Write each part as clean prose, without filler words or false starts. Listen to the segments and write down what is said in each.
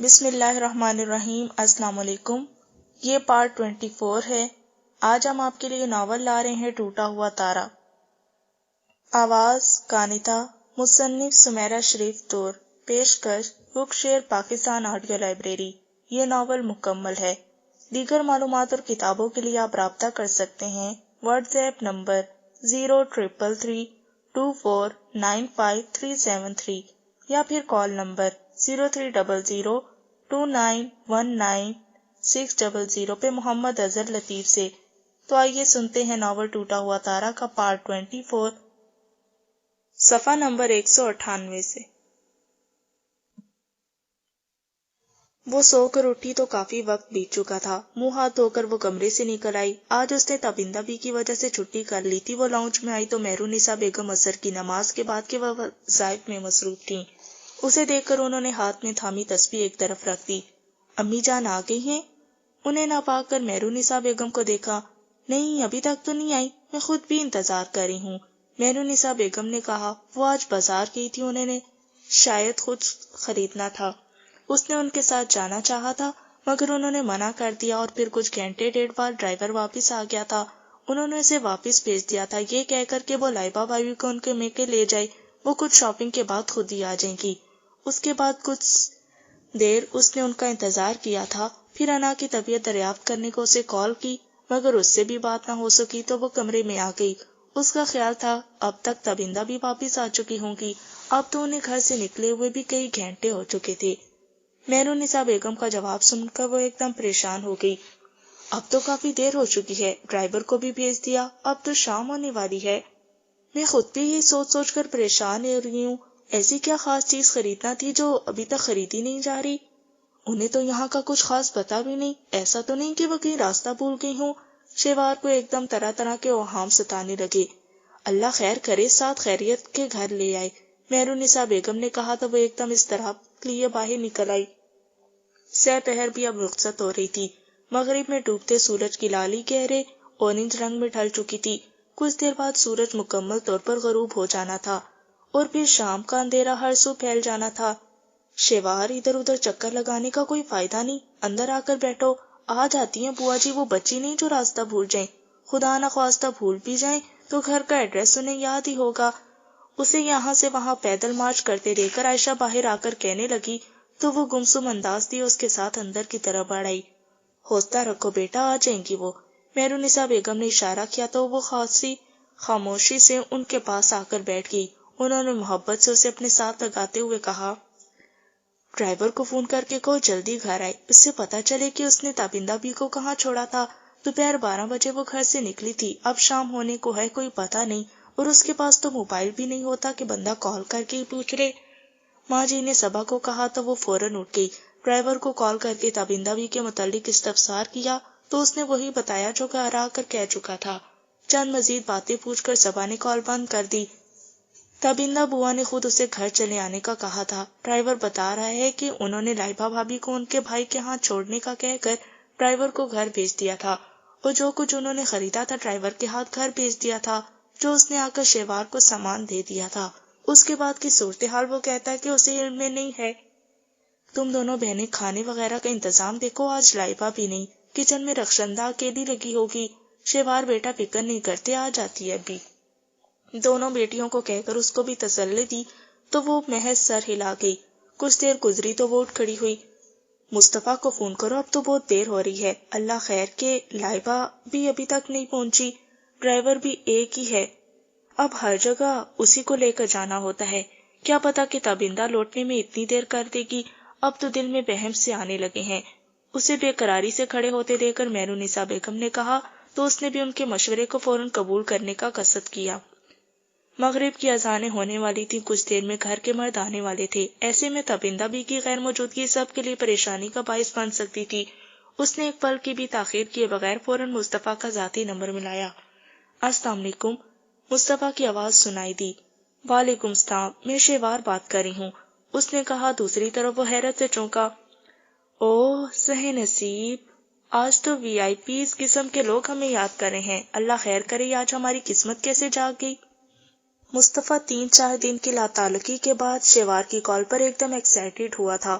بسم اللہ الرحمن الرحیم۔ السلام علیکم۔ یہ پارٹ 24 ہے۔ آج ہم آپ کے لیے ناول لا رہے ہیں ٹوٹا ہوا تارا۔ آواز کانتا، مصنف سمیرہ شریف طور، پیشکش بک شیئر پاکستان آڈیو لائبریری۔ یہ ناول مکمل ہے۔ دیگر معلومات اور کتابوں کے لیے آپ رابطہ کر سکتے ہیں واٹس ایپ نمبر 0333249573 یا پھر کال نمبر 0300291960 پہ محمد اظہر لطیف سے۔ تو آئیے سنتے ہیں ناول ٹوٹا ہوا تارا کا پارٹ 24 صفحہ نمبر 198 سے۔ وہ سو کر اٹھی تو کافی وقت بیت چکا تھا۔ منہ ہاتھ دھو کر وہ کمرے سے نکل آئی۔ آج اس نے تابندہ بی کی وجہ سے چھٹی کر لی تھی۔ وہ لاؤنج میں آئی تو مہرونسا بیگم عصر کی نماز کے بعد کے وظائف میں مصروف تھیں۔ اسے دیکھ کر انہوں نے ہاتھ میں تھامی تسبیح ایک طرف رکھ دی۔ امی جان آ گئی ہیں؟ انہیں نہ پا کر مہرونسا بیگم کو دیکھا۔ نہیں، ابھی تک تو نہیں آئی، میں خود بھی انتظار کر رہی ہوں، مہرونسا بیگم نے کہا۔ وہ آج بازار گئی تھی، انہوں نے شاید خود خریدنا تھا۔ اس نے ان کے ساتھ جانا چاہا تھا مگر انہوں نے منع کر دیا اور پھر کچھ گھنٹے ڈیڑھ بعد ڈرائیور واپس آ گیا تھا۔ انہوں نے اسے واپس بھیج دیا تھا یہ کہہ کر کہ وہ لائبہ بھابھی کو ان کے میکے لے جائے، وہ کچھ شاپنگ کے بعد خود ہی آ جائیں گی۔ اس کے بعد کچھ دیر اس نے ان کا انتظار کیا تھا، پھر انا کی طبیعت دریافت کرنے کو اسے کال کی مگر اس سے بھی بات نہ ہو سکی تو وہ کمرے میں آ گئی۔ اس کا خیال تھا اب تک تابندہ بھی واپس آ چکی ہوں گی، اب تو انہیں گھر سے نکلے ہوئے بھی کئی گھنٹے ہو چکے تھے۔ مہرونسا بیگم کا جواب سن کر وہ ایک دم پریشان ہو گئی۔ اب تو کافی دیر ہو چکی ہے، ڈرائیور کو بھی بھیج دیا، اب تو شام ہونے والی ہے۔ میں خود بھی یہ سوچ سوچ کر پریشان ہو رہی ہوں، ایسی کیا خاص چیز خریدنا تھی جو ابھی تک خریدی نہیں جا رہی؟ انہیں تو یہاں کا کچھ خاص پتا بھی نہیں، ایسا تو نہیں کہ وہ کہیں راستہ بھول گئی ہوں۔ شیوار کو ایک دم طرح طرح کے اوہام ستانے لگے۔ اللہ خیر کرے، ساتھ خیریت کے گھر لے آئے، مہرونسا بیگم نے کہا تو وہ ایک دم اضطراب لیے باہر نکل آئی۔ سہ پہر بھی اب رخصت ہو رہی تھی۔ مغرب میں ڈوبتے سورج کی لالی گہرے اورنج رنگ میں ڈھل چکی تھی۔ کچھ دیر بعد سورج مکمل طور پر غروب ہو جانا تھا اور پھر شام کا اندھیرا ہر سو پھیل جانا تھا۔ شیوار، ادھر ادھر چکر لگانے کا کوئی فائدہ نہیں، اندر آ کر بیٹھو، آ جاتی ہیں بوا جی، وہ بچی نہیں جو راستہ بھول جائیں، خدا نہ خواستہ بھول بھی جائیں تو گھر کا ایڈریس انہیں یاد ہی ہوگا۔ اسے یہاں سے وہاں پیدل مارچ کرتے دیکھ کر عائشہ باہر آ کر کہنے لگی تو وہ گمسم انداز دی اس کے ساتھ اندر کی طرف بڑھ آئی۔ حوصلہ رکھو بیٹا، آ جائیں گی وہ، مہرونسا بیگم نے اشارہ کیا تو وہ خاموشی سے ان کے پاس آ کر بیٹھ گئی۔ انہوں نے محبت سے اسے اپنے ساتھ لگاتے ہوئے کہا، ڈرائیور کو فون کر کے کہو جلدی گھر آئے، اس سے پتا چلے کہ اس نے تابندہ بی کو کہاں چھوڑا تھا۔ دوپہر 12 بجے وہ گھر سے نکلی تھی، اب شام ہونے کو ہے کوئی پتا نہیں، اور اس کے پاس تو موبائل بھی نہیں ہوتا کہ بندہ کال کر کے پوچھ لے۔ ماں جی نے صبا کو کہا تو وہ فوراً اٹھ گئی، ڈرائیور کو کال کر کے تابندہ بی کے متعلق استفسار کیا تو اس نے وہی بتایا جو گھر آ کر کہہ چکا تھا۔ چند مزید باتیں پوچھ کر صبا نے کال بند کر دی۔ تابندہ بوا نے خود اسے گھر چلے آنے کا کہا تھا۔ ڈرائیور بتا رہا ہے کہ انہوں نے لائبہ بھابھی کو ان کے بھائی کے ہاں چھوڑنے کا کہہ کر ڈرائیور کو گھر بھیج دیا تھا، اور جو کچھ انہوں نے خریدا تھا ڈرائیور کے ہاتھ گھر بھیج دیا تھا، جو اس نے آ کر شیوار کو سامان دے دیا تھا۔ اس کے بعد کی صورتحال وہ کہتا ہے کہ اسے علم میں نہیں ہے۔ تم دونوں بہنیں کھانے وغیرہ کا انتظام دیکھو، آج لائبہ بھی نہیں، کچن میں رخشندہ اکیلی لگی ہوگی، شیوار بیٹا فکر نہیں کرتے، آ جاتی ہے ابھی۔ دونوں بیٹیوں کو کہہ کر اس کو بھی تسلی دی تو وہ محض سر ہلا گئی۔ کچھ دیر گزری تو وہ اٹھ کھڑی ہوئی، مصطفیٰ کو فون کرو، اب تو بہت دیر ہو رہی ہے۔ اللہ خیر کہ لائبہ بھی ابھی تک نہیں پہنچی، ڈرائیور بھی ایک ہی ہے، اب ہر جگہ اسی کو لے کر جانا ہوتا ہے، کیا پتا کہ تابندہ لوٹنے میں اتنی دیر کر دے گی۔ اب تو دل میں بہم سے آنے لگے ہیں۔ اسے بے قراری سے کھڑے ہوتے دیکھ کر مہرونسا بیگم نے کہا تو اس نے بھی ان کے مشورے کو فوراً قبول کرنے کا قصد کیا۔ مغرب کی اذانیں ہونے والی تھی، کچھ دیر میں گھر کے مرد آنے والے تھے، ایسے میں تابندہ بی کی غیر موجودگی سب کے لیے پریشانی کا باعث بن سکتی تھی۔ اس نے ایک پل کی بھی تاخیر کیے بغیر فوراً مصطفیٰ کا ذاتی نمبر ملایا۔ السلام علیکم، مصطفیٰ کی آواز سنائی دی۔ وعلیکم السلام، میں شیوار بات کر رہی ہوں، اس نے کہا۔ دوسری طرف وہ حیرت سے چونکا۔ اوہ سہ نصیب، آج تو وی آئی پیز قسم کے لوگ ہمیں یاد کر رہے ہیں، اللہ خیر کرے، آج ہماری قسمت کیسے جاگ گئی۔ مصطفیٰ 3-4 دن کی لاتعلقی کے بعد شیوار کی کال پر ایک دم ایکسائٹیڈ ہوا تھا۔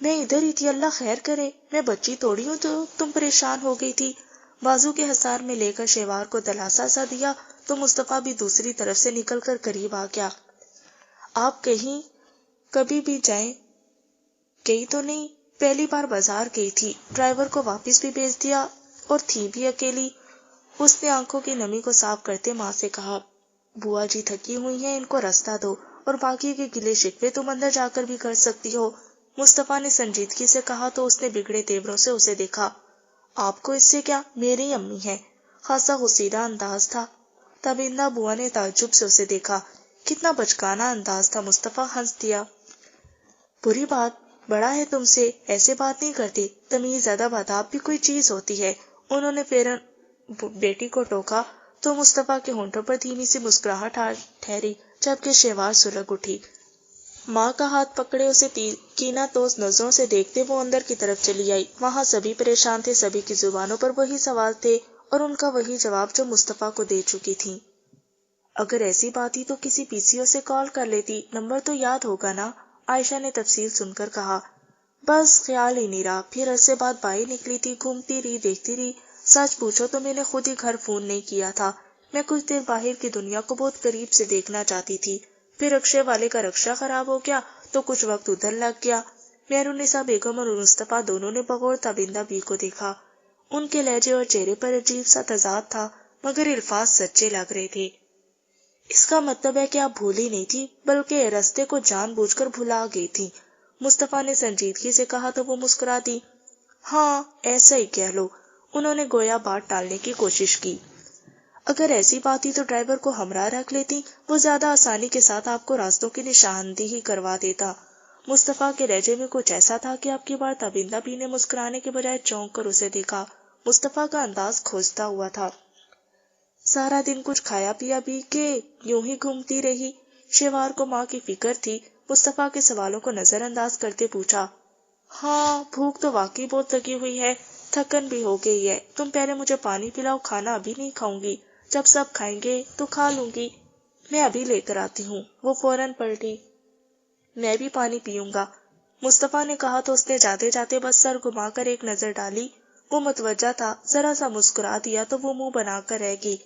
میں ادھر ہی تھی، اللہ خیر کرے، میں بچی توڑی ہوں تو تم پریشان ہو گئی تھی۔ بازو کے حصار میں لے کر شیوار کو دلاسا سا دیا تو مصطفیٰ بھی دوسری طرف سے نکل کر قریب آ گیا۔ آپ کہیں کبھی بھی جائیں؟ گئی تو نہیں، پہلی بار بازار گئی تھی، ڈرائیور کو واپس بھی بھیج دیا اور تھی بھی اکیلی۔ اس نے آنکھوں کی نمی کو صاف کرتے ماں سے کہا، بوا جی تھکی ہوئی ہیں، ان کو رستہ دو، اور باقی کے گلے شکوے تم اندر جا کر بھی کر سکتی ہو۔ مصطفیٰ نے سنجیدگی سے کہا تو اس نے بگڑے تیوروں سے اسے دیکھا۔ آپ کو اس سے کیا، میری امی ہیں۔ خاصا غصیدہ انداز تھا۔ تابندہ بوا نے تعجب سے اسے دیکھا۔ کتنا بچکانہ انداز تھا، مصطفیٰ ہنس دیا۔ بری بات، بڑا ہے تم سے، ایسے بات نہیں کرتے، تمیز ادب آداب بھی کوئی چیز ہوتی ہے۔ انہوں نے فیرن بیٹی کو ٹوکا تو مصطفیٰ کے ہونٹوں پر دھیمی سی مسکراہٹ ٹھہری، جبکہ شیوار سلگ اٹھی۔ ماں کا ہاتھ پکڑے اسے کینہ توز نظروں سے دیکھتے وہ اندر کی طرف چلی آئی۔ وہاں سبھی پریشان تھے، سبھی کی زبانوں پر وہی سوال تھے اور ان کا وہی جواب جو مصطفیٰ کو دے چکی تھیں۔ اگر ایسی بات ہی تو کسی پی سی او سے کال کر لیتی، نمبر تو یاد ہوگا نا، عائشہ نے تفصیل سن کر کہا۔ بس خیال ہی نہیں رہا، پھر عرصے بعد بائی نکلی تھی، گھومتی رہی، دیکھتی رہی۔ سچ پوچھو تو میں نے خود ہی گھر فون نہیں کیا تھا، میں کچھ دیر باہر کی دنیا کو بہت قریب سے دیکھنا چاہتی تھی۔ پھر رکشے والے کا رکشہ خراب ہو گیا تو کچھ وقت ادھر لگ گیا۔ مہرالنساء بیگم اور مصطفیٰ دونوں نے بغور تابندہ بی کو دیکھا۔ ان کے لہجے اور چہرے پر عجیب سا تضاد تھا، مگر الفاظ سچے لگ رہے تھے۔ اس کا مطلب ہے کہ آپ بھولی نہیں تھی، بلکہ رستے کو جان بوجھ کر بھلا گئی تھی۔ مصطفیٰ نے سنجیدگی سے کہا تو وہ مسکرا دی۔ ہاں، ایسا ہی کہہ لو، انہوں نے گویا بات ٹالنے کی کوشش کی۔ اگر ایسی بات ہی تو ڈرائیور کو ہمراہ رکھ لیتی، وہ زیادہ آسانی کے ساتھ آپ کو راستوں کی نشاندہی کروا دیتا۔ مصطفیٰ کے لہجے میں کچھ ایسا تھا کہ اب کی بار تابندہ بی نے مسکرانے کے بجائے چونک کر اسے دیکھا۔ مصطفیٰ کا انداز کھوجتا ہوا تھا۔ سارا دن کچھ کھایا پیا بھی کہ یوں ہی گھومتی رہی؟ شیوار کو ماں کی فکر تھی، مصطفیٰ کے سوالوں کو نظر انداز کرتے پوچھا۔ ہاں، بھوک تو واقعی بہت لگی ہوئی ہے، تھکن بھی ہو گئی ہے، تم پہلے مجھے پانی پلاؤ، کھانا ابھی نہیں کھاؤں گی، جب سب کھائیں گے تو کھا لوں گی، میں ابھی لے کر آتی ہوں۔ وہ فوراً پلٹی۔ میں بھی پانی پیوں گا، مصطفیٰ نے کہا تو اس نے جاتے جاتے بس سر گھما کر ایک نظر ڈالی۔ وہ متوجہ تھا، ذرا سا مسکرا دیا تو وہ منہ بنا کر رہ گئی۔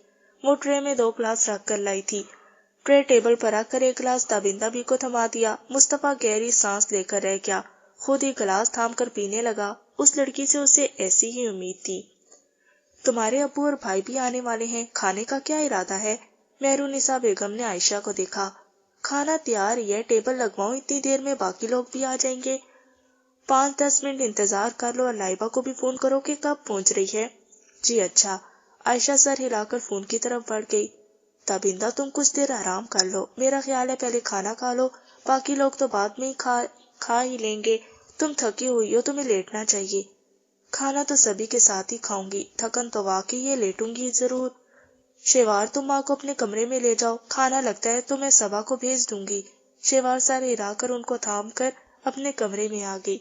وہ ٹرے میں 2 گلاس رکھ کر لائی تھی۔ ٹرے ٹیبل پر رکھ کر ایک گلاس تابندہ بی کو تھما دیا۔ مصطفیٰ گہری سانس لے کر رہ گیا، خود ہی گلاس تھام کر پینے لگا۔ اس لڑکی سے اسے ایسی ہی امید تھی۔ تمہارے ابو اور بھائی بھی آنے والے ہیں، کھانے کا کیا ارادہ ہے؟ مہرالنساء بیگم نے عائشہ کو دیکھا۔ کھانا تیار ہی ہے، ٹیبل لگواؤں، اتنی دیر میں باقی لوگ بھی آ جائیں گے۔ 5-10 منٹ انتظار کر لو اور لائبہ کو بھی فون کرو کہ کب پہنچ رہی ہے۔ جی اچھا۔ عائشہ سر ہلا کر فون کی طرف بڑھ گئی۔ تابندہ تم کچھ دیر آرام کر لو، میرا خیال ہے پہلے کھانا کھا لو، باقی لوگ تو بعد میں ہی کھا ہی لیں گے، تم تھکی ہوئی ہو، تمہیں لیٹنا چاہیے۔ کھانا تو سبھی کے ساتھ ہی کھاؤں گی، تھکن تو واقعی ہے، لیٹوں گی ضرور۔ شیوار تم ماں کو اپنے کمرے میں لے جاؤ، کھانا لگتا ہے تو میں صبا کو بھیج دوں گی۔ شیوار سر ہلا کر ان کو تھام کر اپنے کمرے میں آ گئی۔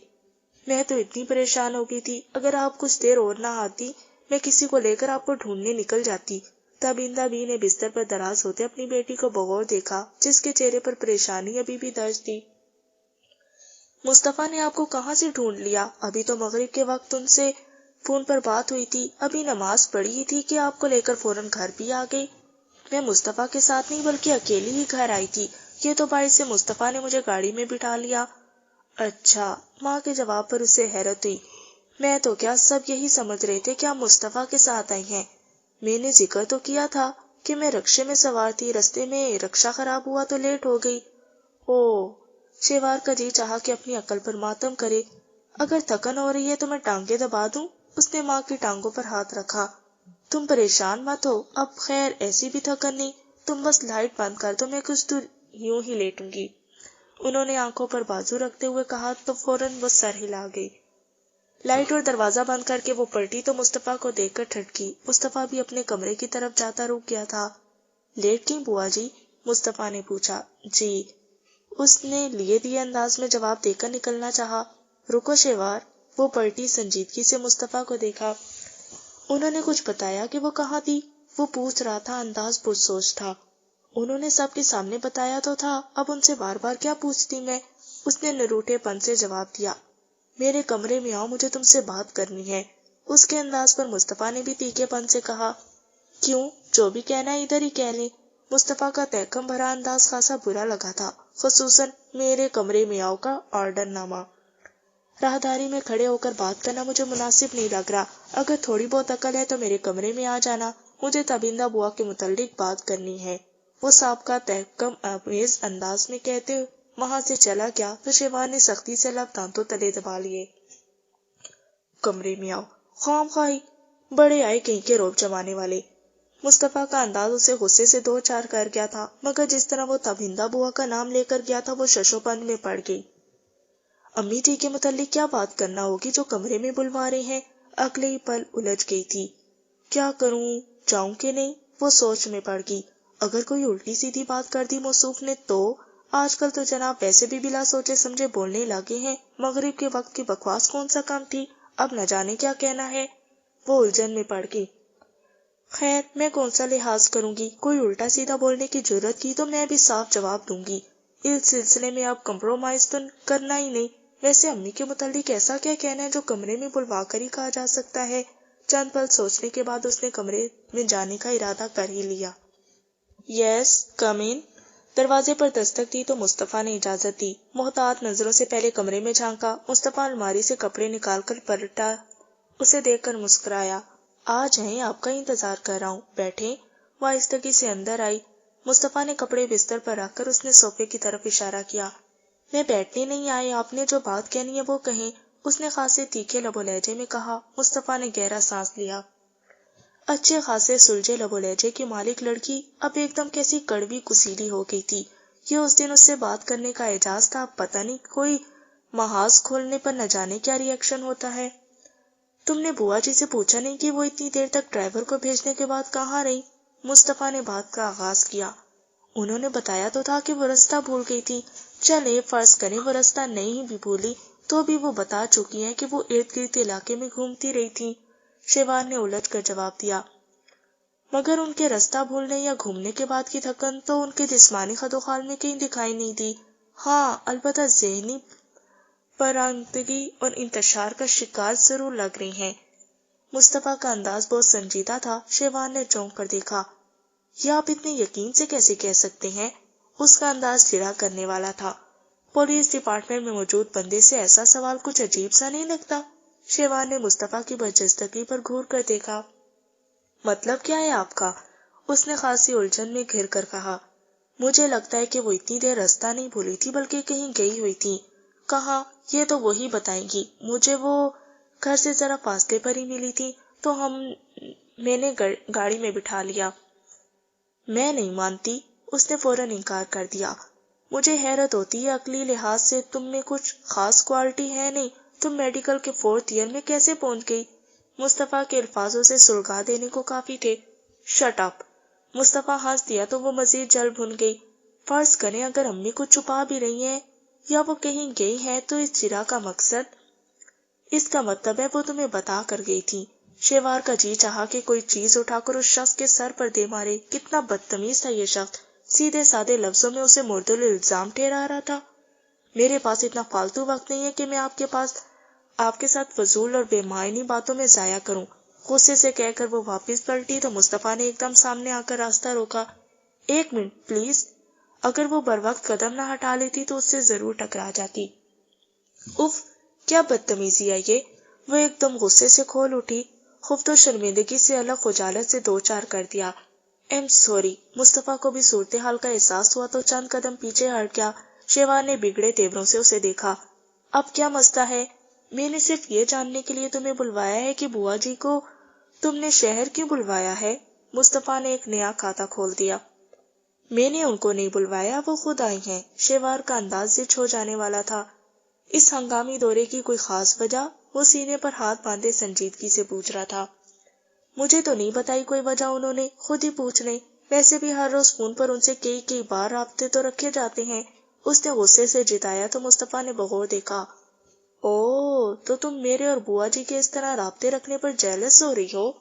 میں تو اتنی پریشان ہو گئی تھی، اگر آپ کچھ دیر اور نہ آتی میں کسی کو لے کر آپ کو ڈھونڈنے نکل جاتی۔ تابندہ بی نے بستر پر دراز ہوتے اپنی بیٹی کو بغور دیکھا، جس کے چہرے پر پریشانی ابھی بھی درج تھی۔ مصطفیٰ نے آپ کو کہاں سے ڈھونڈ لیا؟ ابھی تو مغرب کے وقت ان سے فون پر بات ہوئی تھی، ابھی نماز پڑھی ہی تھی کہ آپ کو لے کر فوراً گھر بھی آ گئی۔ میں مصطفیٰ کے ساتھ نہیں بلکہ اکیلی ہی گھر آئی تھی، یہ تو باعث سے مصطفیٰ نے مجھے گاڑی میں بٹھا لیا۔ اچھا، ماں کے جواب پر اسے حیرت ہوئی۔ میں تو کیا سب یہی سمجھ رہے تھے کہ آپ مصطفیٰ کے ساتھ آئی ہیں، میں نے ذکر تو کیا تھا کہ میں رکشے میں سوار تھی، رستے میں رکشہ خراب ہوا تو لیٹ ہو گئی۔ اوہ، شیوار کا جی چاہا کہ اپنی عقل پر ماتم کرے۔ اگر تھکن ہو رہی ہے تو میں ٹانگیں دبا دوں؟ اس نے ماں کی ٹانگوں پر ہاتھ رکھا۔ تم پریشان مت ہو، اب خیر ایسی بھی تھکن نہیں، تم بس لائٹ بند کر دو، میں کچھ دور یوں ہی لیٹوں گی۔ انہوں نے آنکھوں پر بازو رکھتے ہوئے کہا تو فوراً وہ سر ہلا گئی۔ لائٹ اور دروازہ بند کر کے وہ پلٹی تو مصطفیٰ کو دیکھ کر ٹھٹکی۔ مصطفیٰ بھی اپنے کمرے کی طرف جاتا رک گیا تھا۔ لیٹ گئی بوا جی؟ مصطفیٰ نے پوچھا۔ جی، اس نے لیے دیے انداز میں جواب دے کر نکلنا چاہا۔ رکو شیوار، وہ پلٹی، سنجیدگی سے مصطفیٰ کو دیکھا۔ انہوں نے کچھ بتایا کہ وہ کہاں تھی؟ وہ پوچھ رہا تھا، انداز پرسوچ تھا۔ انہوں نے سب کے سامنے بتایا تو تھا، اب ان سے بار بار کیا پوچھتی میں؟ اس نے نروٹھے پن سے جواب دیا۔ میرے کمرے میں آؤ، مجھے تم سے بات کرنی ہے۔ اس کے انداز پر مصطفیٰ نے بھی تیکھے پن سے کہا، کیوں، جو بھی کہنا ہے ادھر ہی کہہ لیں۔ مصطفیٰ کا تحکم بھرا انداز خاصا برا لگا تھا، خصوصاً میرے کمرے میں آؤ کا آرڈر نامہ۔ راہداری میں کھڑے ہو کر بات کرنا مجھے مناسب نہیں لگ رہا۔ اگر تھوڑی بہت عقل ہے تو میرے کمرے میں آ جانا، مجھے تابندہ بوا کے متعلق بات کرنی ہے۔ وہ سابقہ تحکم آمیز انداز میں کہتے وہاں سے چلا گیا تو شیوان نے سختی سے لب دانتوں تلے دبا لیے۔ کمرے میں آؤ، خام خواہی، بڑے آئے کہیں کے روب جمانے والے۔ مصطفیٰ کا انداز اسے غصے سے دو چار کر گیا تھا، مگر جس طرح وہ تابندہ بوا کا نام لے کر گیا تھا وہ ششو پند میں پڑ گئی۔ امی جی کے متعلق کیا بات کرنا ہوگی جو کمرے میں بلوا رہے ہیں؟ اگلے ہی پل الجھ گئی تھی۔ کیا کروں، جاؤں کہ نہیں؟ وہ سوچ میں پڑ گئی۔ اگر کوئی الٹی سیدھی بات کر دی موصوف نے تو؟ آج کل تو جناب ویسے بھی بلا سوچے سمجھے بولنے لگے ہیں، مغرب کے وقت کی بکواس کون سا کام تھی، اب نہ جانے کیا کہنا ہے۔ وہ الجھن میں پڑ گئی۔ خیر، میں کون سا لحاظ کروں گی، کوئی الٹا سیدھا بولنے کی جرت کی تو میں بھی صاف جواب دوں گی۔ اس سلسلے میں اب کمپرومائز تو کرنا ہی نہیں۔ ویسے امی کے متعلق ایسا کیا کہنا ہے جو کمرے میں بلوا کر ہی کہا جا سکتا ہے؟ چند پل سوچنے کے بعد اس نے کمرے میں جانے کا ارادہ کر ہی لیا۔ یس، کم ان۔ دروازے پر دستک دی تو مصطفیٰ نے اجازت دی۔ محتاط نظروں سے پہلے کمرے میں جھانکا۔ مصطفیٰ الماری سے کپڑے نکال کر پلٹا، اسے دیکھ کر مسکرایا۔ آ جائیں، آپ کا انتظار کر رہا ہوں، بیٹھیں۔ وہ آہستگی سے اندر آئی۔ مصطفیٰ نے کپڑے بستر پر رکھ کر اس نے صوفے کی طرف اشارہ کیا۔ میں بیٹھنے نہیں آئے، آپ نے جو بات کہنی ہے وہ کہیں، اس نے خاصے تیکھے لب و لہجے میں کہا۔ مصطفیٰ نے گہرا سانس لیا۔ اچھے خاصے سلجھے لب و لہجے کی مالک لڑکی اب ایک دم کیسی کڑوی کسیلی ہو گئی تھی۔ یہ اس دن اس سے بات کرنے کا اعجاز تھا، پتہ نہیں کوئی محاذ کھولنے پر نہ جانے کیا ری ایکشن ہوتا ہے۔ تم نے بوا جی سے پوچھا نہیں کہ وہ اتنی دیر تک ڈرائیور کو بھیجنے کے بعد کہاں رہی؟ مصطفیٰ نے بات کا آغاز کیا۔ انہوں نے بتایا تو تھا کہ وہ رستہ بھول گئی تھی۔ چلے فرض کریں وہ رستہ نہیں بھی بھولی تو بھی وہ بتا چکی ہیں کہ وہ ارد گرد علاقے میں گھومتی رہی تھی۔ شیوان نے الجھ کر جواب دیا، مگر ان کے رستہ بھولنے یا گھومنے کے بعد کی تھکن تو ان کے جسمانی خد و خال میں کہیں دکھائی نہیں دی۔ ہاں، البتہ ذہنی پراگندگی اور انتشار کا شکار ضرور لگ رہی ہیں۔ مصطفیٰ کا انداز بہت سنجیدہ تھا۔ شیوان نے چونک کر دیکھا۔ یہ آپ اتنے یقین سے کیسے کہہ سکتے ہیں؟ اس کا انداز چڑا کرنے والا تھا۔ پولیس ڈپارٹمنٹ میں موجود بندے سے ایسا سوال کچھ عجیب سا نہیں لگتا؟ شیوان نے مصطفیٰ کی برجستگی پر گھور کر دیکھا۔ مطلب کیا ہے آپ کا؟ اس نے خاصی الجھن میں گھر کر کہا۔ مجھے لگتا ہے کہ وہ اتنی دیر رستہ نہیں بھولی تھی بلکہ کہیں گئی ہوئی تھی۔ کہاں؟ یہ تو وہی بتائیں گی۔ مجھے وہ گھر سے ذرا فاصلے پر ہی ملی تھی تو میں نے گاڑی میں بٹھا لیا۔ میں نہیں مانتی، اس نے فوراً انکار کر دیا۔ مجھے حیرت ہوتی ہے، عقلی لحاظ سے تم میں کچھ خاص کوالٹی ہے نہیں، تم میڈیکل کے 4th ایئر میں کیسے پہنچ گئی؟ مصطفیٰ کے الفاظوں سے سلگا دینے کو کافی تھے۔ Shut up! مصطفیٰ ہنس دیا تو وہ مزید جل بھن گئی۔ فرض کریں اگر امی کچھ چھپا بھی رہی ہیں یا وہ کہیں گئی ہیں تو اس چرا کا مقصد؟ اس کا مطلب ہے وہ تمہیں بتا کر گئی تھی۔ شیوار کا جی چاہا کہ کوئی چیز اٹھا کر اس شخص کے سر پر دے مارے۔ کتنا بدتمیز تھا یہ شخص، سیدھے سادے لفظوں میں اسے مرد الزام ٹھہرا رہا تھا۔ میرے پاس اتنا فالتو وقت نہیں ہے کہ میں آپ کے ساتھ فضول اور بے معنی باتوں میں ضائع کروں۔ غصے سے کہہ کر وہ واپس پلٹی تو مصطفیٰ نے ایک دم سامنے آ کر راستہ روکا۔ ایک منٹ پلیز۔ اگر وہ بر وقت قدم نہ ہٹا لیتی تو اس سے ضرور ٹکرا جاتی۔ اف، کیا بدتمیزی ہے یہ! وہ ایک دم غصے سے کھول اٹھی۔ خفت و شرمندگی سے الگ خجالت سے دو چار کر دیا۔ M sorry. مصطفیٰ کو بھی صورتحال کا احساس ہوا تو چند قدم پیچھے ہٹ گیا۔ شیوان نے بگڑے تیوروں سے اسے دیکھا۔ اب کیا مسئلہ ہے؟ میں نے صرف یہ جاننے کے لیے تمہیں بلوایا ہے کہ بوا جی کو تم نے شہر کیوں بلوایا ہے؟ مصطفیٰ نے ایک نیا کھاتا کھول دیا۔ میں نے ان کو نہیں بلوایا، وہ خود آئی ہیں۔ شیوار کا انداز زچ ہو جانے والا تھا۔ اس ہنگامی دورے کی کوئی خاص وجہ؟ وہ سینے پر ہاتھ باندھے سنجیدگی سے پوچھ رہا تھا۔ مجھے تو نہیں بتائی کوئی وجہ انہوں نے، خود ہی پوچھ لیں۔ ویسے بھی ہر روز فون پر ان سے کئی بار رابطے تو رکھے جاتے ہیں۔ اس نے غصے سے جتایا تو مصطفیٰ نے بغور دیکھا۔ اوہ، تو تم میرے اور بوا جی کے اس طرح رابطے رکھنے پر جیلس ہو رہی ہو؟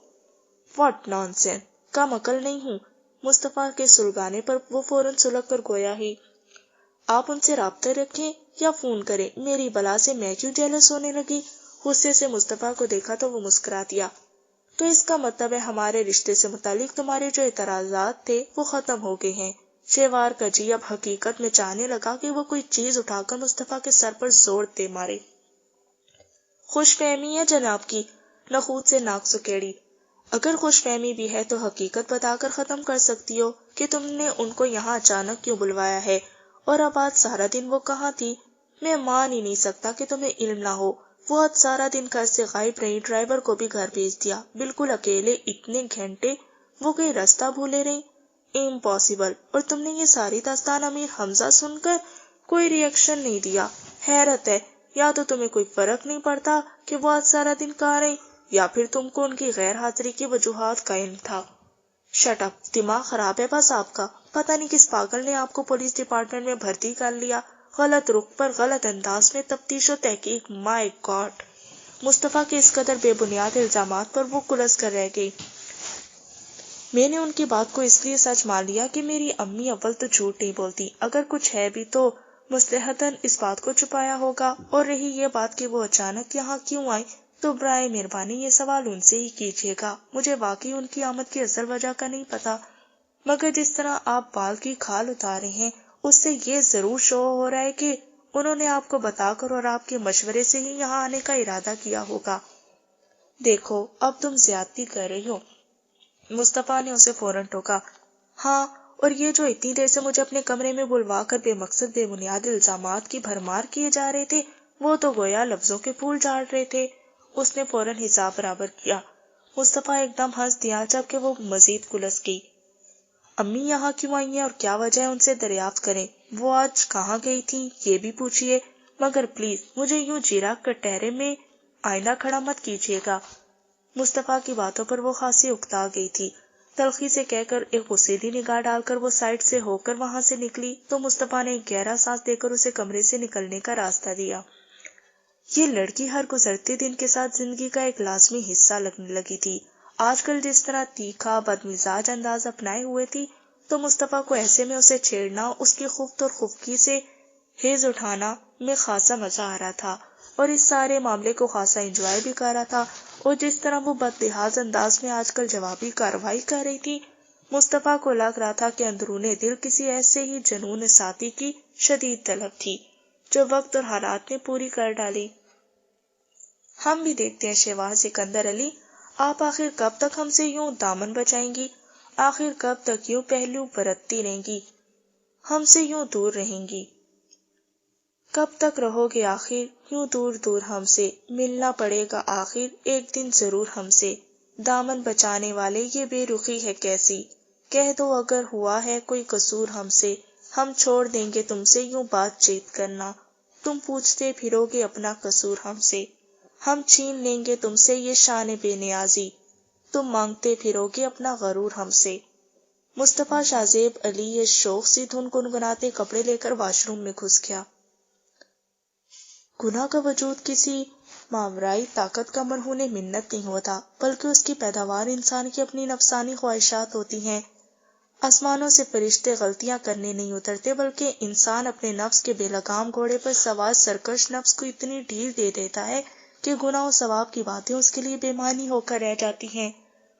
What nonsense! کم عقل نہیں ہوں۔ مصطفیٰ کے سلگانے پر وہ فوراً سلگ کر گویا ہی۔ آپ ان سے رابطے رکھیں یا فون کریں، میری بلا سے میں کیوں جیلس ہونے لگی؟ غصے سے مصطفیٰ کو دیکھا تو وہ مسکرا دیا۔ تو اس کا مطلب ہے ہمارے رشتے سے متعلق تمہارے جو اعتراضات تھے وہ ختم ہو گئے ہیں۔ شیوار کا جی اب حقیقت میں چاہنے لگا کہ وہ کوئی چیز اٹھا کر مصطفیٰ کے سر پر زور دے مارے۔ خوش فہمی ہے جناب کی؟ نخوت سے ناک سکیڑی۔ اگر خوش فہمی بھی ہے تو حقیقت بتا کر ختم کر سکتی ہو کہ تم نے ان کو یہاں اچانک کیوں بلوایا ہے، اور اب آج سارا دن وہ کہاں تھی؟ میں مان ہی نہیں سکتا کہ تمہیں علم نہ ہو۔ وہ آج سارا دن گھر سے غائب رہی، ڈرائیور کو بھی گھر بھیج دیا، بالکل اکیلے اتنے گھنٹے وہ کہیں راستہ بھولے رہی؟ امپاسبل۔ اور تم نے یہ ساری داستان امیر حمزہ سن کر کوئی ری ایکشن نہیں دیا؟ حیرت ہے، یا تو تمہیں کوئی فرق نہیں پڑتا کہ وہ آج سارا دن کہاں رہی، یا پھر تم کو ان کی غیر حاضری کی وجوہات کا علم تھا۔ شٹ اپ، دماغ خراب ہے بس آپ کا۔ پتہ نہیں کس پاگل نے آپ کو پولیس ڈپارٹمنٹ میں بھرتی کر لیا، غلط رخ پر غلط انداز میں تفتیش و تحقیق۔ مائی گاڈ! مصطفیٰ کے اس قدر بے بنیاد الزامات پر وہ کلس کر رہ گئی۔ میں نے ان کی بات کو اس لیے سچ مان لیا کہ میری امی اول تو جھوٹ نہیں بولتی، اگر کچھ ہے بھی تو مصلحتاً اس بات کو چھپایا ہوگا۔ اور رہی یہ بات کہ وہ اچانک یہاں کیوں آئی، تو برائے مہربانی یہ سوال ان سے ہی کیجیے گا، مجھے واقعی ان کی آمد کی اصل وجہ کا نہیں پتا، مگر جس طرح آپ بال کی کھال اتارے ہیں اس سے یہ ضرور شو ہو رہا ہے کہ انہوں نے آپ کو بتا کر اور آپ کے مشورے سے ہی یہاں آنے کا ارادہ کیا ہوگا۔ دیکھو اب تم زیادتی کر رہی ہو، مصطفیٰ نے اسے فوراً ٹوکا۔ ہاں، اور یہ جو اتنی دیر سے مجھے اپنے کمرے میں بلوا کر بے مقصد بے بنیاد الزامات کی بھرمار کیے جا رہے تھے، وہ تو گویا لفظوں کے پھول جھاڑ رہے تھے۔ اس نے فوراً حساب برابر کیا۔ مصطفیٰ ایک دم ہنس دیا جبکہ وہ مزید کلس گئی۔ امی یہاں کیوں آئی ہیں اور کیا وجہ ہے ان سے دریافت کریں، وہ آج کہاں گئی تھی یہ بھی پوچھیے، مگر پلیز مجھے یوں جیرا کٹہرے میں آئندہ کھڑا مت کیجیے گا۔ مصطفیٰ کی باتوں پر وہ خاصی اکتا گئی تھی۔ تلخی سے کہہ کر ایک غصیلی نگاہ ڈال کر وہ سائڈ سے ہو کر وہاں سے نکلی تو مصطفیٰ نے ایک گہرا سانس دے کر اسے کمرے سے نکلنے کا راستہ دیا۔ یہ لڑکی ہر گزرتے دن کے ساتھ زندگی کا ایک لازمی حصہ لگنے لگی تھی۔ آج کل جس طرح تیکھا بدمزاج انداز اپنائے ہوئے تھی تو مصطفیٰ کو ایسے میں اسے چھیڑنا، اس کی خفت اور خفگی سے حیض اٹھانا میں خاصا مزہ آ رہا تھا، اور اس سارے معاملے کو خاصا انجوائے بھی کر رہا تھا۔ اور جس طرح وہ بدلحاظ انداز میں آج کل جوابی کارروائی کر رہی تھی، مصطفیٰ کو لگ رہا تھا کہ اندرون دل کسی ایسے ہی جنون ساتھی کی شدید طلب تھی جو وقت اور حالات نے پوری کر ڈالی۔ ہم بھی دیکھتے ہیں شیوار سکندر علی، آپ آخر کب تک ہم سے یوں دامن بچائیں گی؟ آخر کب تک یوں پہلو برتتی رہیں گی، ہم سے یوں دور رہیں گی؟ کب تک رہو گے آخر یوں دور دور ہم سے؟ ملنا پڑے گا آخر ایک دن ضرور ہم سے۔ دامن بچانے والے یہ بے رخی ہے کیسی، کہہ دو اگر ہوا ہے کوئی قصور ہم سے، ہم چھوڑ دیں گے تم سے یوں بات چیت کرنا، تم پوچھتے پھرو گے اپنا قصور ہم سے، ہم چھین لیں گے تم سے یہ شان بے نیازی، تم مانگتے پھرو گے اپنا غرور ہم سے۔ مصطفیٰ شاہ زیب علی یہ شوق سی دھن گنگناتے کپڑے لے کر واش روم میں گھس گیا۔ گناہ کا وجود کسی ماورائی طاقت کا مرہون منت نہیں ہوتا، بلکہ اس کی پیداوار انسان کی اپنی نفسانی خواہشات ہوتی ہیں۔ آسمانوں سے فرشتے غلطیاں کرنے نہیں اترتے، بلکہ انسان اپنے نفس کے بے لگام گھوڑے پر سوار سرکش نفس کو اتنی ڈھیل دے دیتا ہے کہ گناہ و ثواب کی باتیں اس کے لیے بے معنی ہو کر رہ جاتی ہیں۔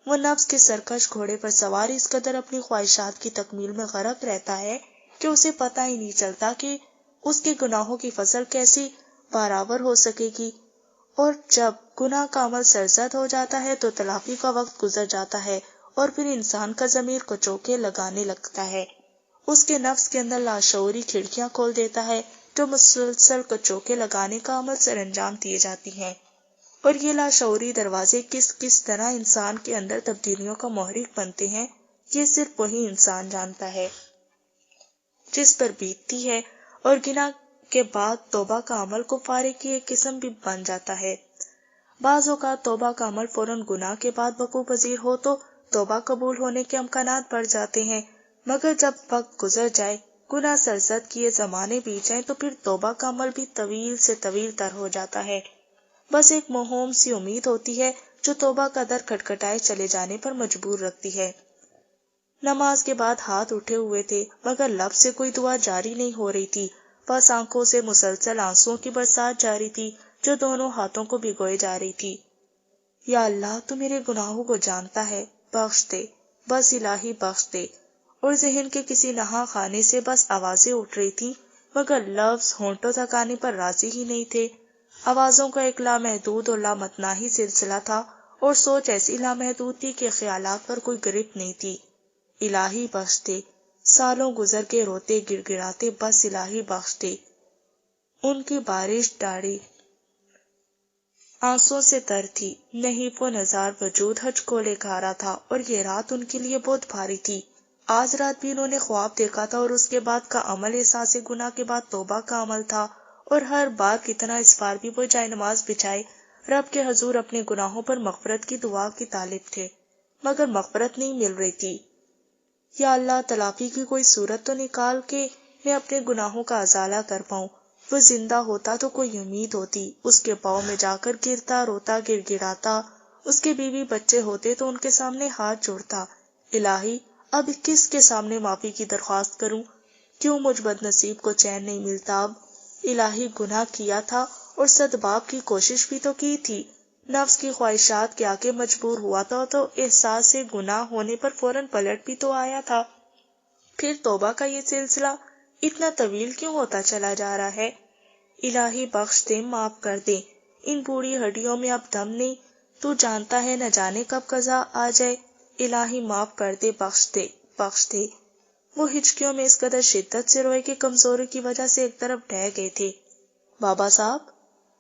وہ نفس کے سرکش گھوڑے پر سوار اس قدر اپنی خواہشات کی تکمیل میں غرق رہتا ہے کہ اسے پتہ ہی نہیں چلتا کہ اس کے گناہوں کی فصل کیسی بارآور ہو سکے گی، اور جب گناہ کا عمل سرزد ہو جاتا ہے تو تلافی کا وقت گزر جاتا ہے، اور پھر انسان کا ضمیر کچوکے لگانے لگتا ہے، اس کے نفس کے اندر لاشعوری کھڑکیاں کھول دیتا ہے جو مسلسل کچوکے لگانے کا عمل سر انجام دیے جاتی ہیں، اور یہ لاشعوری دروازے کس طرح انسان کے اندر تبدیلیوں کا محرک بنتے ہیں، یہ صرف وہی انسان جانتا ہے جس پر بیتتی ہے، اور گناہ کے بعد توبہ کا عمل کفارے کی ایک قسم بھی بن جاتا ہے۔ بعض اوقات توبہ کا عمل فوراً گناہ کے بعد وقوع پذیر ہو تو توبہ قبول ہونے کے امکانات بڑھ جاتے ہیں، مگر جب وقت گزر جائے، گناہ سرزد کیے زمانے بیت جائیں تو پھر توبہ کا عمل بھی طویل سے طویل تر ہو جاتا ہے۔ بس ایک موہوم سی امید ہوتی ہے جو توبہ کا در کھٹکھٹائے چلے جانے پر مجبور رکھتی ہے۔ نماز کے بعد ہاتھ اٹھے ہوئے تھے مگر لب سے کوئی دعا جاری نہیں ہو رہی تھی، بس آنکھوں سے مسلسل آنسوؤں کی برسات جاری تھی جو دونوں ہاتھوں کو بھگوئے جا رہی تھی۔ یا اللہ تو میرے گناہوں کو جانتا ہے، بخش دے، بس الہی بخش دے۔ اور ذہن کے کسی نہا خانے سے بس آوازیں اٹھ رہی تھی مگر لفظ ہونٹوں تک آنے پر راضی ہی نہیں تھے۔ آوازوں کا ایک لامحدود اور لامتناہی سلسلہ تھا اور سوچ ایسی لامحدود تھی کہ خیالات پر کوئی گرفت نہیں تھی۔ الہی بخش دے، سالوں گزر کے روتے گر گراتے بس الہی بخش دے۔ ان کی بارش داڑھی آنسوں سے تر تھی، نہیں وہ نظار وجود حج کو لے کھا تھا اور یہ رات ان کے لیے بہت بھاری تھی۔ آج رات بھی انہوں نے خواب دیکھا تھا اور اس کے بعد کا عمل احساس گناہ کے بعد توبہ کا عمل تھا، اور ہر بار کی طرح اس بار بھی وہ جائے نماز بچھائے رب کے حضور اپنے گناہوں پر مغفرت کی دعا کی طالب تھے، مگر مغفرت نہیں مل رہی تھی۔ یا اللہ تلافی کی کوئی صورت تو نکال کے میں اپنے گناہوں کا ازالہ کر پاؤں۔ وہ زندہ ہوتا تو کوئی امید ہوتی، اس کے پاؤں میں جا کر گرتا روتا گر گراتا، اس کے بیوی بچے ہوتے تو ان کے سامنے ہاتھ جوڑتا۔ الہی اب کس کے سامنے معافی کی درخواست کروں؟ کیوں مجھ بد نصیب کو چین نہیں ملتا اب؟ الہی گناہ کیا تھا اور سدباب کی کوشش بھی تو کی تھی، نفس کی خواہشات کے آگے مجبور ہوا تھا تو احساس سے گناہ ہونے پر فوراً پلٹ بھی تو آیا تھا۔ پھر توبہ کا یہ سلسلہ اتنا طویل کیوں ہوتا چلا جا رہا ہے؟ الہی بخش دے، معاف کر دے، ان بوڑھی ہڈیوں میں اب دم نہیں، تو جانتا ہے نہ جانے کب قضا آ جائے۔ الہی معاف کر دے، بخش دے، بخش دے۔ وہ ہچکیوں میں اس قدر شدت سے روئے کہ کمزوری کی وجہ سے ایک طرف ڈھہ گئے تھے۔ بابا صاحب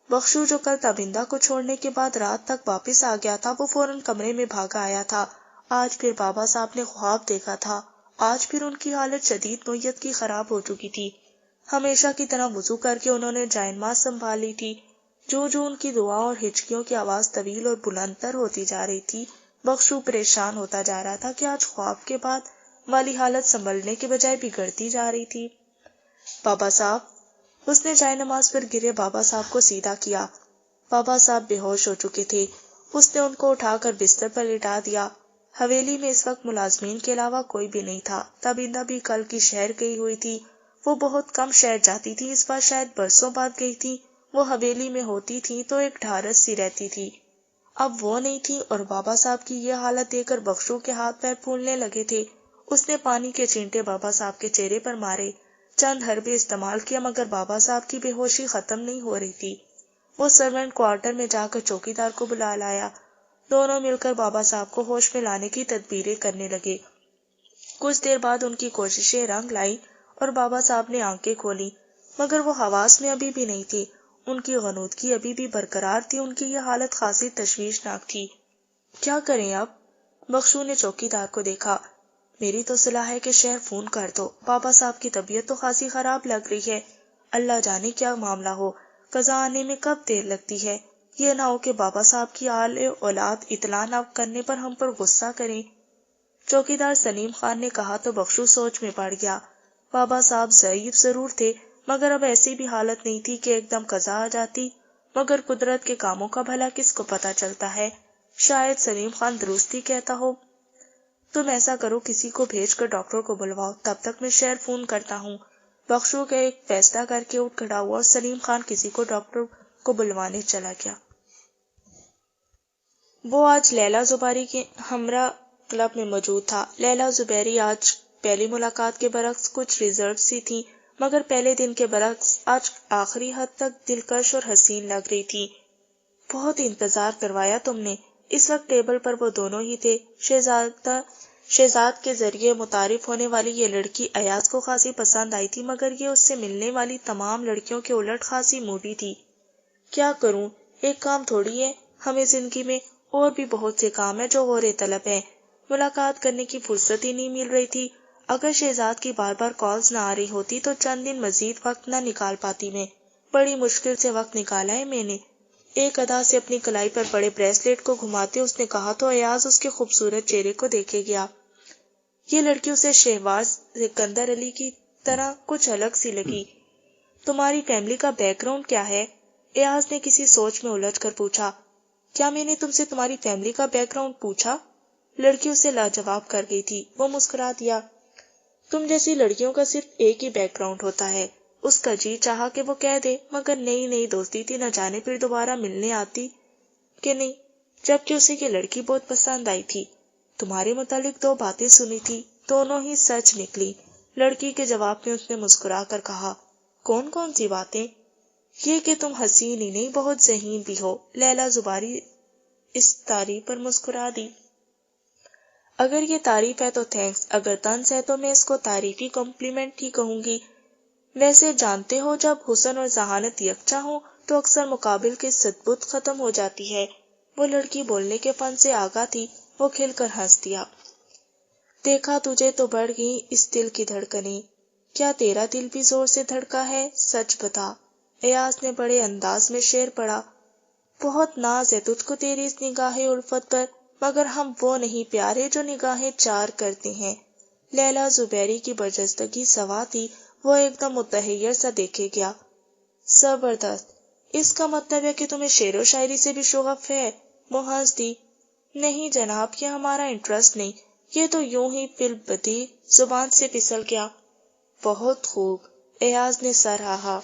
بخشو جو کل تابندہ کو چھوڑنے کے بعد رات تک واپس آ گیا تھا، وہ فوراً کمرے میں بھاگا آیا تھا۔ آج پھر بابا صاحب نے خواب دیکھا تھا۔ آج پھر ان کی حالت شدید نوعیت کی خراب ہو چکی تھی۔ ہمیشہ کی طرح وضو کر کے انہوں نے جائنماز سنبھال لی تھی۔ جو ان کی دعاؤں اور ہچکیوں کی آواز طویل اور بلند تر ہوتی جا رہی تھی، بخشو پریشان ہوتا جا رہا تھا کہ آج خواب کے بعد والی حالت سنبھلنے کے بجائے بگڑتی جا رہی تھی۔ بابا صاحب، اس نے جائے نماز پر گرے بابا صاحب کو سیدھا کیا۔ بابا صاحب بے ہوش ہو چکے تھے۔ اس نے ان کو اٹھا کر بستر پر لٹا دیا۔ حویلی میں اس وقت ملازمین کے علاوہ کوئی بھی نہیں تھا۔ تابندہ بھی کل کی شہر گئی ہوئی تھی۔ وہ بہت کم شہر جاتی تھی، اس بار شاید برسوں بعد گئی تھی۔ وہ حویلی میں ہوتی تھی تو ایک ڈھارس سی رہتی تھی، اب وہ نہیں تھی اور بابا صاحب کی یہ حالت دیکھ کر بخشو کے ہاتھ پیر پھولنے لگے تھے۔ اس نے پانی کے چینٹے بابا صاحب کے چہرے پر مارے، چند حربے استعمال کیا مگر بابا صاحب کی بے ہوشی ختم نہیں ہو رہی تھی۔ وہ سرونٹ کوارٹر میں جا کر چوکیدار کو بلا لایا۔ دونوں مل کر بابا صاحب کو ہوش میں لانے کی تدبیریں کرنے لگے۔ کچھ دیر بعد ان کی کوششیں رنگ لائیں اور بابا صاحب نے آنکھیں کھولی، مگر وہ حواس میں ابھی بھی نہیں تھی۔ ان کی غنودگی ابھی بھی برقرار تھی، ان کی یہ حالت خاصی تشویشناک تھی۔ کیا کریں اب؟ بخشو نے چوکیدار کو دیکھا۔ میری تو صلاح ہے کہ شہر فون کر دو، بابا صاحب کی طبیعت تو خاصی خراب لگ رہی ہے، اللہ جانے کیا معاملہ ہو، قضا آنے میں کب دیر لگتی ہے، یہ نہ ہو کہ بابا صاحب کی آل اولاد اطلاع نہ کرنے پر ہم پر غصہ کریں۔ چوکیدار سلیم خان نے کہا تو بخشو سوچ میں پڑ گیا۔ بابا صاحب ضعیف ضرور تھے مگر اب ایسی بھی حالت نہیں تھی کہ ایک دم قضا آ جاتی، مگر قدرت کے کاموں کا بھلا کس کو پتہ چلتا ہے، شاید سلیم خان درستی کہتا ہو۔ تم ایسا کرو، کسی کو بھیج کر ڈاکٹر کو بلواؤ، تب تک میں شہر فون کرتا ہوں۔ بخشو کا ایک فیصلہ کر کے اٹھ کھڑا ہوا اور سلیم خان کسی کو ڈاکٹر کو بلوانے چلا گیا۔ وہ آج لیلا زبیری کے ہمراہ کلب میں موجود تھا۔ لیلا زبیری آج پہلی ملاقات کے برعکس کچھ ریزرو سی تھی، مگر پہلے دن کے برعکس آج آخری حد تک دلکش اور حسین لگ رہی تھی۔ بہت انتظار کروایا تم نے۔ اس وقت ٹیبل پر وہ دونوں ہی تھے۔ شہزاد کے ذریعے متعارف ہونے والی یہ لڑکی ایاز کو خاصی پسند آئی تھی، مگر یہ اس سے ملنے والی تمام لڑکیوں کے الٹ خاصی موڈی تھی۔ کیا کروں، ایک کام تھوڑی ہے، ہمیں زندگی میں اور بھی بہت سے کام ہیں جو غور طلب ہیں۔ ملاقات کرنے کی فرصت ہی نہیں مل رہی تھی۔ اگر شہزاد کی بار بار کالز نہ آ رہی ہوتی تو چند دن مزید وقت نہ نکال پاتی میں۔ بڑی مشکل سے وقت نکالا ہے میں نے۔ ایک ادا سے اپنی کلائی پر پڑے بریسلیٹ کو گھماتے اس نے کہا تو ایاز اس کے خوبصورت چہرے کو دیکھے گیا۔ یہ لڑکی اسے شہباز سکندر علی کی طرح کچھ الگ سی لگی۔ تمہاری فیملی کا بیک گراؤنڈ کیا ہے؟ ایاز نے کسی سوچ میں الجھ کر پوچھا۔ کیا میں نے تم سے تمہاری فیملی کا بیک گراؤنڈ پوچھا؟ لڑکی اسے لاجواب کر گئی تھی۔ وہ مسکرا دیا۔ تم جیسی لڑکیوں کا صرف ایک ہی بیک گراؤنڈ ہوتا ہے، اس کا جی چاہا کہ وہ کہہ دے مگر نئی نئی دوستی تھی، نہ جانے پھر دوبارہ ملنے آتی کہ نہیں، جبکہ اسے یہ لڑکی بہت پسند آئی تھی۔ تمہارے متعلق 2 باتیں سنی تھی، دونوں ہی سچ نکلی۔ لڑکی کے جواب میں اس نے مسکرا کر کہا، کون کون سی باتیں؟ یہ کہ تم حسین ہی نہیں بہت ذہین بھی ہو۔ لیلا زباری اس تعریف پر مسکرا دی۔ اگر یہ تعریف ہے تو تھینکس، اگر طنز ہے تو میں اس کو تعریفی کمپلیمنٹ ہی کہوں گی۔ ویسے جانتے ہو جب حسن اور ذہانت یکجا ہوں تو اکثر مقابل کی صدبت ختم ہو جاتی ہے۔ وہ لڑکی بولنے کے فن سے آگاہ تھی، وہ کھل کر ہنس دیا۔ دیکھا تجھے تو بڑھ گئی اس دل کی دھڑکنیں، کیا تیرا دل بھی زور سے دھڑکا ہے؟ سچ بتا۔ ایاز نے بڑے انداز میں شعر پڑھا، بہت ناز ہے تجھ کو تیری اس نگاہ الفت پر، مگر ہم وہ نہیں پیارے جو نگاہیں چار کرتے ہیں۔ لیلا زبیری کی برجستگی سوا تھی، وہ ایک دم متحیر سا دیکھے گیا۔ زبردست، اس کا مطلب ہے کہ تمہیں شعر و شاعری سے بھی شغف ہے؟ وہ ہنس دی۔ نہیں جناب، یہ ہمارا انٹرسٹ نہیں، یہ تو یوں ہی فی البدیہہ زبان سے پھسل گیا۔ بہت خوب، ایاز نے سر ہاہا۔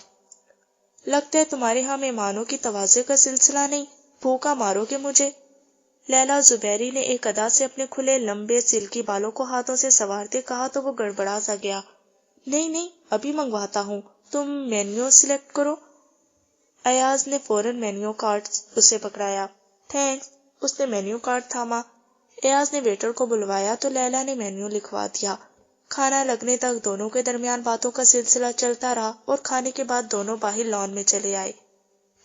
لگتا ہے تمہارے ہاں مہمانوں کی تواضع کا سلسلہ نہیں، بھوکا مارو گے مجھے۔ لیلا زبیری نے ایک ادا سے اپنے کھلے لمبے سلکی بالوں کو ہاتھوں سے سوارتے کہا تو وہ گڑبڑا سا گیا۔ نہیں نہیں، ابھی منگواتا ہوں، تم مینیو سلیکٹ کرو۔ ایاز نے فوراً مینیو کارڈ اسے پکڑایا۔ تھینکس، اس نے مینیو کارڈ تھاما۔ ایاز نے ویٹر کو بلوایا تو لیلا نے مینیو لکھوا دیا۔ کھانا لگنے تک دونوں کے درمیان باتوں کا سلسلہ چلتا رہا اور کھانے کے بعد دونوں باہر لان میں چلے آئے۔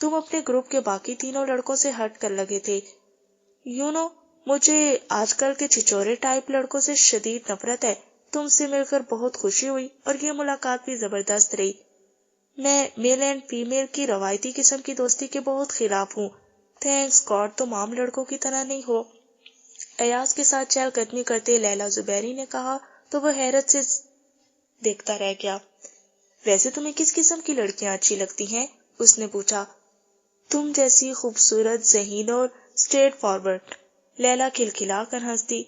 تم اپنے گروپ کے باقی 3 لڑکوں سے ہٹ کر لگے تھے۔ مجھے آج کل کے چھچورے ٹائپ لڑکوں سے شدید نفرت ہے۔ تم سے مل کر بہت خوشی ہوئی اور یہ ملاقات بھی زبردست رہی۔ میں میل اینڈ فیمیل کی روایتی قسم کی دوستی کے بہت خلاف ہوں۔ تھینکس گاڈ تم عام لڑکوں کی طرح نہیں ہو۔ ایاز کے ساتھ چہل قدمی کرتے لیلا زبیری نے کہا تو وہ حیرت سے دیکھتا رہ گیا۔ ویسے تمہیں کس قسم کی لڑکیاں اچھی لگتی ہیں؟ اس نے پوچھا۔ تم جیسی خوبصورت، ذہین اور اسٹریٹ فارورڈ۔ لیلا کھلکھلا کر ہنس دی۔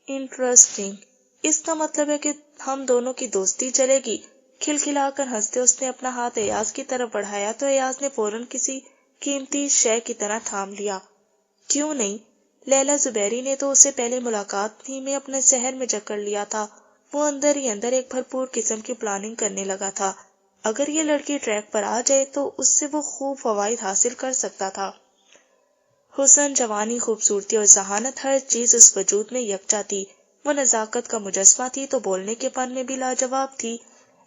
انٹرسٹنگ، اس کا مطلب ہے کہ ہم دونوں کی دوستی چلے گی۔ کھلکھلا کر ہنستے اس نے اپنا ہاتھ ایاز کی طرف بڑھایا تو ایاز نے فوراً کسی قیمتی شے کی طرح تھام لیا۔ کیوں نہیں؟ لیلا زبیری نے تو اسے پہلے ملاقات ہی میں اپنے شہر میں جکڑ لیا تھا۔ وہ اندر ہی اندر ایک بھرپور قسم کی پلاننگ کرنے لگا تھا۔ اگر یہ لڑکی ٹریک پر آ جائے تو اس سے وہ خوب فوائد حاصل کر سکتا تھا۔ حسن، جوانی، خوبصورتی اور ذہانت، ہر چیز اس وجود میں یکجا تھی۔ وہ نزاکت کا مجسمہ تھی تو بولنے کے فن میں بھی لاجواب تھی۔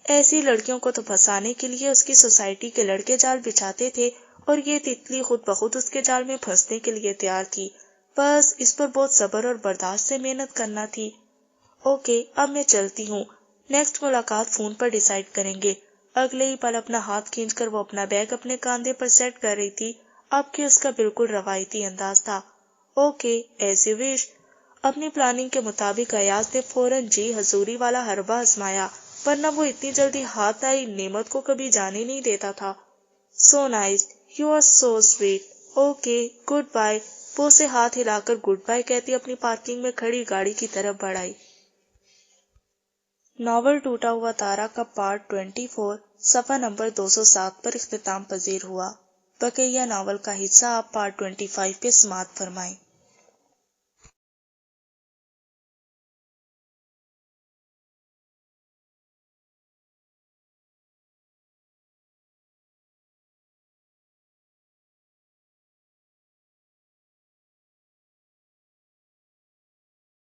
ایسی لڑکیوں کو تو پھنسانے کے لیے اس کی سوسائٹی کے لڑکے جال بچھاتے تھے اور یہ تتلی خود بخود اس کے جال میں پھنسنے کے لیے تیار تھی، بس اس پر بہت صبر اور برداشت سے محنت کرنا تھی۔ اوکے، اب میں چلتی ہوں، نیکسٹ ملاقات فون پر ڈیسائیڈ کریں گے۔ اگلے ہی پل اپنا ہاتھ کھینچ کر وہ اپنا بیگ اپنے کاندھے پر سیٹ کر رہی تھی، اب کہ اس کا بالکل روایتی انداز تھا۔ Okay, as you wish. اپنی پلاننگ کے مطابق ایاز نے فوراً جی حضوری والا حربہ آزمایا، ورنہ وہ اتنی جلدی ہاتھ آئی نعمت کو کبھی جانے نہیں دیتا تھا۔ So nice, you are so sweet, okay, good bye. وہ اسے ہاتھ ہلا کر گڈ بائی کہتی اپنی پارکنگ میں کھڑی گاڑی کی طرف بڑھ آئی۔ ناول ٹوٹا ہوا تارا کا پارٹ 24 صفحہ نمبر 207 پر اختتام پذیر ہوا۔ بقیہ ناول کا حصہ آپ پارٹ 25 پہ سماعت فرمائیں۔